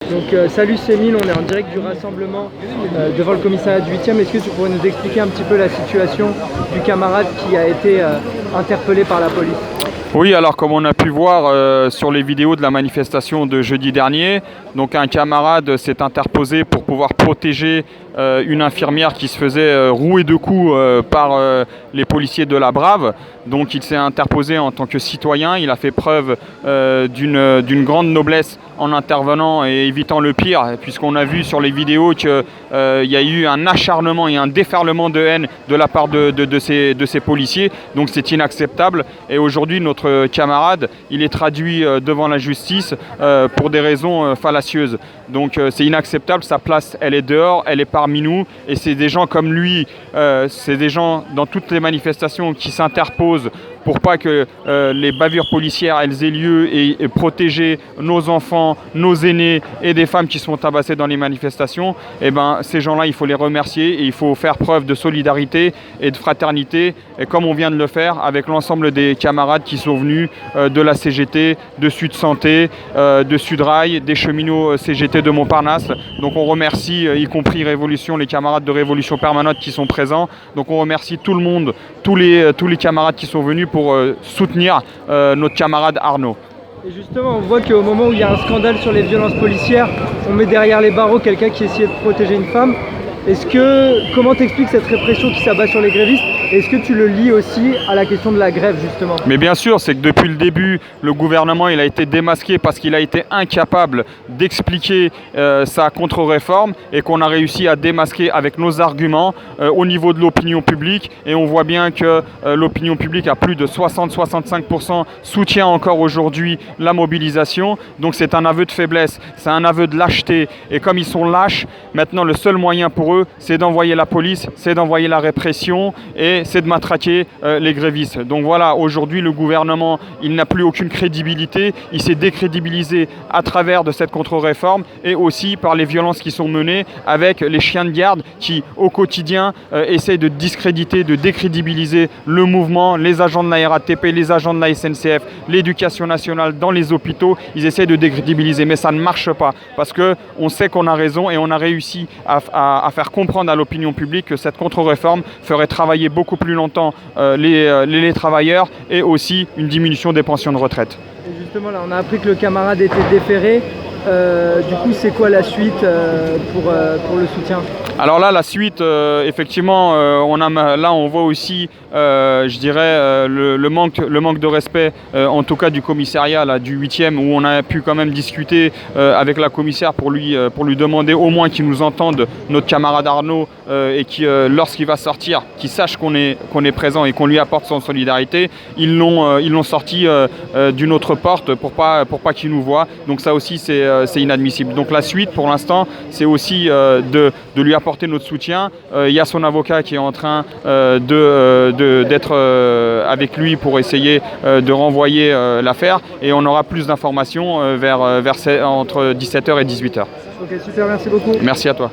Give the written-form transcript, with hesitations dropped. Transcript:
Donc salut Céline, on est en direct du rassemblement devant le commissariat du 8e. Est-ce que tu pourrais nous expliquer un petit peu la situation du camarade qui a été interpellé par la police? Oui, alors comme on a pu voir sur les vidéos de la manifestation de jeudi dernier, donc un camarade s'est interposé pour pouvoir protéger une infirmière qui se faisait rouer de coups par les policiers de la Brave. Donc il s'est interposé en tant que citoyen, il a fait preuve d'une grande noblesse en intervenant et évitant le pire, puisqu'on a vu sur les vidéos qu'il y a eu un acharnement et un déferlement de haine de la part de ces policiers. Donc c'est inacceptable. Et aujourd'hui, notre camarade, il est traduit devant la justice pour des raisons fallacieuses. Donc c'est inacceptable, sa place, elle est dehors, elle est parmi nous. Et c'est des gens comme lui, c'est des gens dans toutes les manifestations qui s'interposent pour pas que les bavures policières elles aient lieu et protéger nos enfants, nos aînés et des femmes qui sont tabassées dans les manifestations. Et ben ces gens-là, il faut les remercier et il faut faire preuve de solidarité et de fraternité, et comme on vient de le faire avec l'ensemble des camarades qui sont venus de la CGT, de Sud Santé, de Sudrail, des cheminots CGT de Montparnasse. Donc on remercie y compris Révolution, les camarades de Révolution Permanente qui sont présents. Donc on remercie tout le monde, tous les camarades qui sont venus pour soutenir notre camarade Arnaud. Et justement, on voit qu'au moment où il y a un scandale sur les violences policières, on met derrière les barreaux quelqu'un qui essayait de protéger une femme. Comment t'expliques cette répression qui s'abat sur les grévistes? Est-ce que tu le lis aussi à la question de la grève justement? Mais bien sûr, c'est que depuis le début, le gouvernement il a été démasqué parce qu'il a été incapable d'expliquer sa contre-réforme, et qu'on a réussi à démasquer avec nos arguments au niveau de l'opinion publique. Et on voit bien que l'opinion publique à plus de 60-65% soutient encore aujourd'hui la mobilisation. Donc c'est un aveu de faiblesse, c'est un aveu de lâcheté. Et comme ils sont lâches, maintenant le seul moyen pour eux, c'est d'envoyer la police, c'est d'envoyer la répression et c'est de matraquer les grévistes. Donc voilà, aujourd'hui le gouvernement, il n'a plus aucune crédibilité, il s'est décrédibilisé à travers de cette contre-réforme et aussi par les violences qui sont menées avec les chiens de garde qui au quotidien essayent de discréditer, de décrédibiliser le mouvement, les agents de la RATP, les agents de la SNCF, l'éducation nationale dans les hôpitaux, ils essayent de décrédibiliser, mais ça ne marche pas parce qu'on sait qu'on a raison et on a réussi à faire comprendre à l'opinion publique que cette contre-réforme ferait travailler beaucoup plus longtemps les travailleurs et aussi une diminution des pensions de retraite. Et justement, là, on a appris que le camarade était déféré. Du coup, c'est quoi la suite pour le soutien? Alors là, la suite, effectivement, on voit aussi, je dirais, le manque de respect, en tout cas du commissariat là, du 8e, où on a pu quand même discuter avec la commissaire pour lui demander au moins qu'il nous entende, notre camarade Arnaud, et qui, lorsqu'il va sortir, qu'il sache qu'on est présent et qu'on lui apporte son solidarité. Ils l'ont sorti d'une autre porte pour pas qu'il nous voie. Donc ça aussi, c'est inadmissible. Donc la suite, pour l'instant, c'est aussi de lui apporter notre soutien. Il y a son avocat qui est en train d'être avec lui pour essayer de renvoyer l'affaire, et on aura plus d'informations entre 17h et 18h. Ok, super, merci beaucoup. Merci à toi.